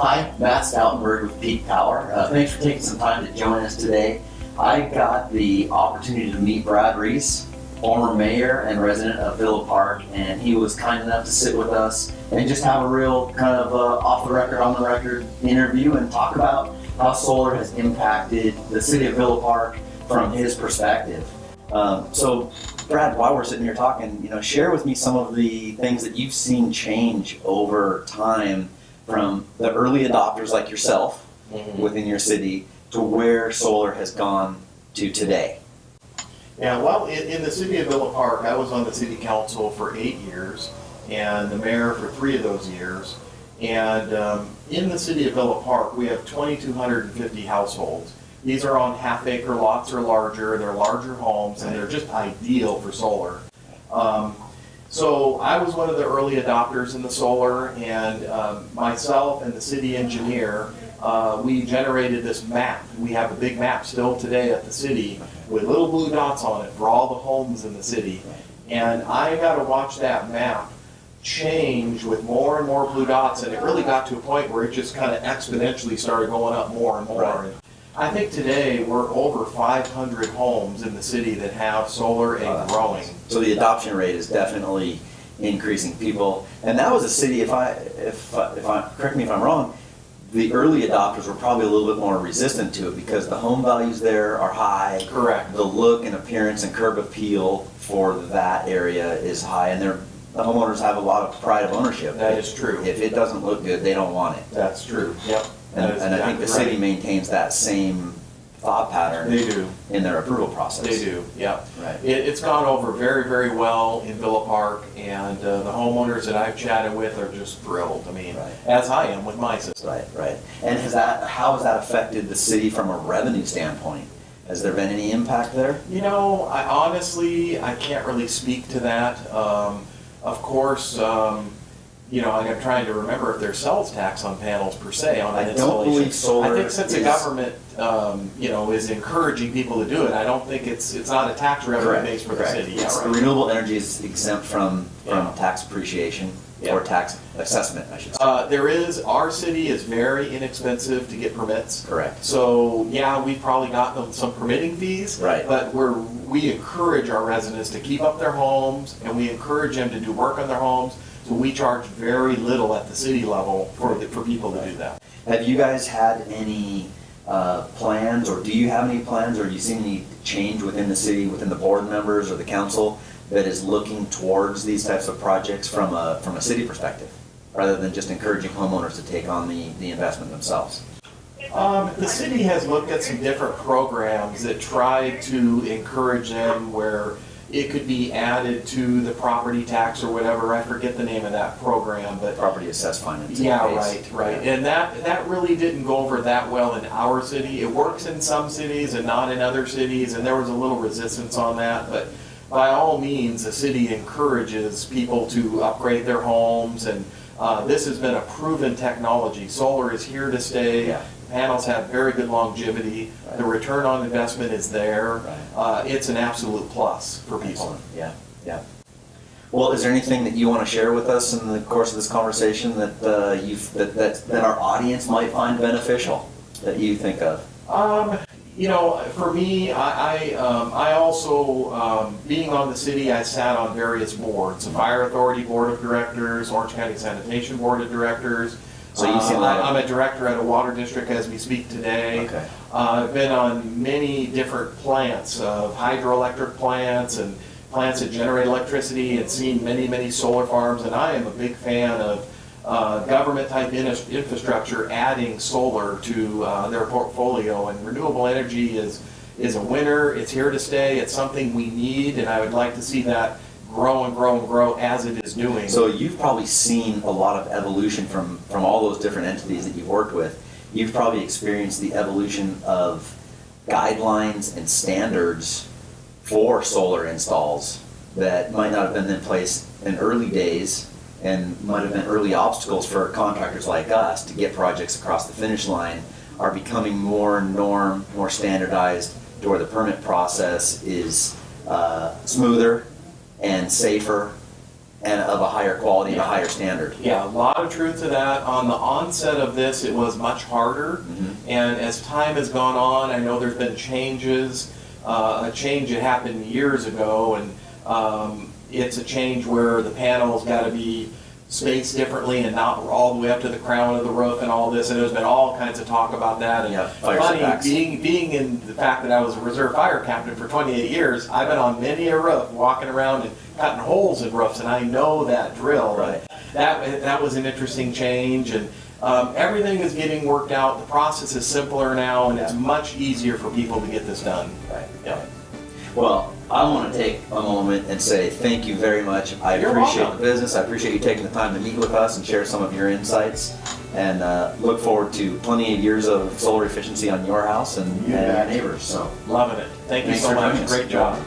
Hi, Matt Stoutenburg with Peak Power. Thanks for taking some time to join us today. I got the opportunity to meet Brad Reese, former mayor and resident of Villa Park, and he was kind enough to sit with us and just have a real kind of off the record, on the record interview and talk about how solar has impacted the city of Villa Park from his perspective. So Brad, while we're sitting here talking, share with me some of the things that you've seen change over time from the early adopters like yourself within your city to where solar has gone to today. Yeah, well, in the city of Villa Park, I was on the city council for 8 years and the mayor for 3 of those years. And in the city of Villa Park, we have 2,250 households. These are on half-acre lots or larger. They're larger homes, and they're just ideal for solar. So I was one of the early adopters in the solar, and myself and the city engineer, we generated this map. We have a big map still today at the city with little blue dots on it for all the homes in the city. And I got to watch that map change with more and more blue dots, and it really got to a point where it just kind of exponentially started going up more and more. Right. I think today we're over 500 homes in the city that have solar and growing. So the adoption rate is definitely increasing. People, and that was a city. If I correct me if I'm wrong, the early adopters were probably a little bit more resistant to it because the home values there are high. Correct. The look and appearance and curb appeal for that area is high, and the homeowners have a lot of pride of ownership. That is true. If it doesn't look good, they don't want it. That's true. Yep. And I think the city maintains that same thought pattern. They do. In their approval process. They do, yeah. Right. It's gone over very, very well in Villa Park, and the homeowners that I've chatted with are just thrilled. I mean, Right. as I am with my system. Right. And how has that affected the city from a revenue standpoint? Has there been any impact there? I honestly can't really speak to that. Of course, I'm trying to remember if there's sales tax on panels per se on an installation. I don't believe solar I think since the government, is encouraging people to do it, I don't think it's not a tax revenue base for the city. Yeah, right. Renewable energy is exempt from tax appreciation or tax assessment, I should say. Our city is very inexpensive to get permits. Correct. So, we've probably gotten some permitting fees. Right. But we encourage our residents to keep up their homes, and we encourage them to do work on their homes. So we charge very little at the city level for people to do that. Have you guys had any plans, or do you have any plans, or do you see any change within the city, within the board members or the council that is looking towards these types of projects from a city perspective, rather than just encouraging homeowners to take on the investment themselves? The city has looked at some different programs that try to encourage them where it could be added to the property tax or whatever. I forget the name of that program, but Property assessed financing. yeah, right. And that really didn't go over that well in our city. It works in some cities and not in other cities, and there was a little resistance on that. But by all means, the city encourages people to upgrade their homes, and this has been a proven technology. Solar is here to stay. Yeah. Panels have very good longevity. Right. The return on investment is there. Right. It's an absolute plus for people. Excellent. Yeah. Well, is there anything that you want to share with us in the course of this conversation that that our audience might find beneficial that you think of? For me, I also, being on the city, I sat on various boards: the Fire Authority Board of Directors, Orange County Sanitation Board of Directors. So you've seen that. I'm a director at a water district as we speak today. Okay. I've been on many different plants, hydroelectric plants and plants that generate electricity, and seen many, many solar farms. And I am a big fan of government type infrastructure adding solar to their portfolio. And renewable energy is a winner. It's here to stay. It's something we need, and I would like to see that grow and grow and grow as it is doing. So you've probably seen a lot of evolution from all those different entities that you've worked with. You've probably experienced the evolution of guidelines and standards for solar installs that might not have been in place in early days and might have been early obstacles for contractors like us to get projects across the finish line are becoming more norm, more standardized, to where the permit process is smoother and safer and of a higher quality and a higher standard. Yeah, a lot of truth to that. On the onset of this, it was much harder. And as time has gone on, I know there's been changes. A change that happened years ago, and it's a change where the panels got to be spaced differently and not all the way up to the crown of the roof and all this. And there's been all kinds of talk about that. And fire funny, setbacks. being in the fact that I was a reserve fire captain for 28 years, I've been on many a roof, walking around and cutting holes in roofs, and I know that drill. Right. That was an interesting change, and everything is getting worked out. The process is simpler now, and it's much easier for people to get this done. Right. Yeah. Well, I want to take a moment and say thank you very much. I You're appreciate welcome. the business. I appreciate you taking the time to meet with us and share some of your insights. And look forward to plenty of years of solar efficiency on your house and You your bet. neighbors. So, Loving it. Thank you Thanks so for much. joining us. Great job.